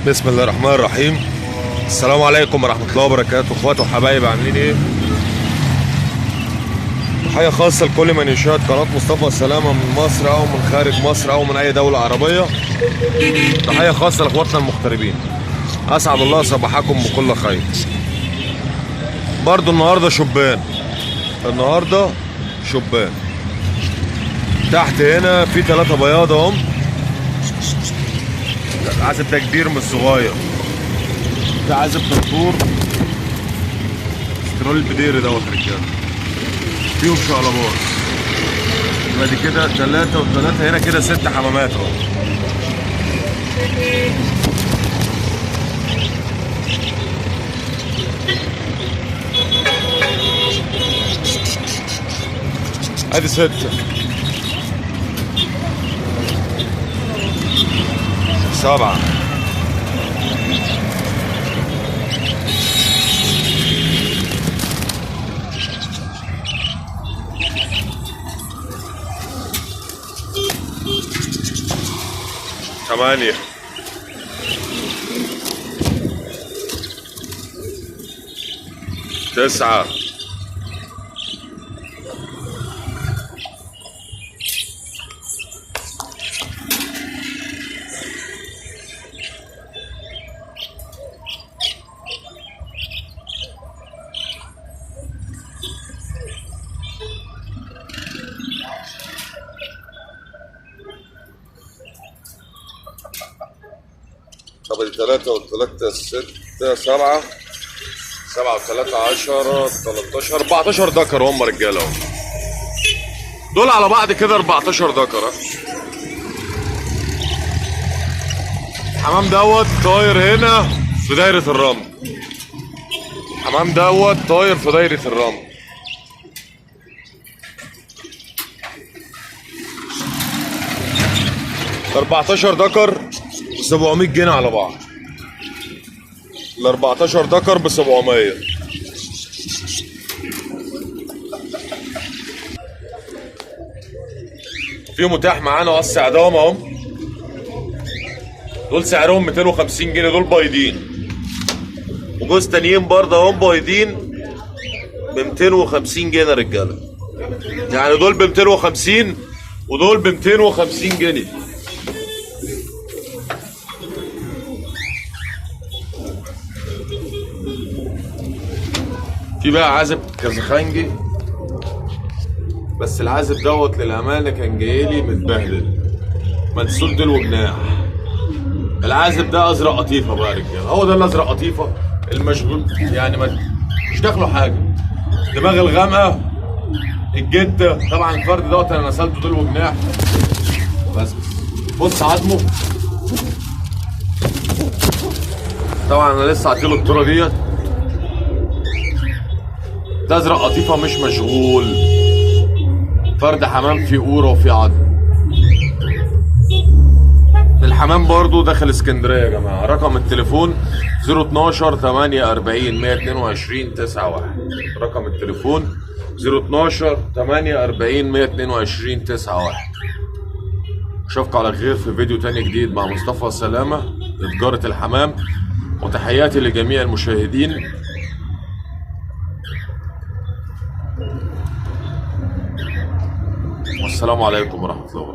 بسم الله الرحمن الرحيم. السلام عليكم ورحمة الله وبركاته، اخواتي وحبايبي، عاملين ايه؟ تحية خاصة لكل من يشاهد قناة مصطفى سلامة من مصر او من خارج مصر او من اي دولة عربية. تحية خاصة لاخواتنا المغتربين، اسعد الله صباحكم بكل خير. برضو النهاردة شبان تحت هنا في 3 بياض اهم. عازب ده كبير مش صغير، ده عازب دكتور استرول البديري دوت رجاله، فيهم شقلباز. يبقى دي كده 3 و3 هنا كده 6 حمامات اهو. ادي 6 7 8 9 طب 3 و3 6 7 7 و3 10 13 14 دكر هم رجاله اهو. دول على بعض كده 14 دكر. الحمام دوت طاير هنا في دايرة الرمل. الحمام دوت طاير في دايرة الرمل. ال 14 دكر ب 700 جنيه على بعض. ال 14 دكر ب 700. في متاح معانا قص اعدام اهم. دول سعرهم 250 جنيه، دول بايضين. وجوز تانيين برضه اهم بايضين ب 250 جنيه يا رجاله. يعني دول ب 250 ودول ب 250 جنيه. في بقى عازب كازخانجي، بس العازب دوت للامانه كان جايلي متبهدل منسول ديل وجناح. العازب ده ازرق قطيفه بقى يا رجاله، هو ده الازرق قطيفه المشغول، يعني مش داخله حاجه. دماغ الغامقه الجده. طبعا الفرد دوت انا نسلته ديل وجناح. بس بص عظمه. طبعا انا لسه عاطيله الطوره ديت. ده ازرق قطيفه مش مشغول، فرد حمام في قوره وفي عظم. الحمام برضو داخل اسكندريه يا جماعه. رقم التليفون 012 48 122 91. رقم التليفون 012 48 122 91. اشوفكم على خير في فيديو تاني جديد مع مصطفى سلامه لتجاره الحمام. وتحياتي لجميع المشاهدين. والسلام عليكم ورحمة الله وبركاته.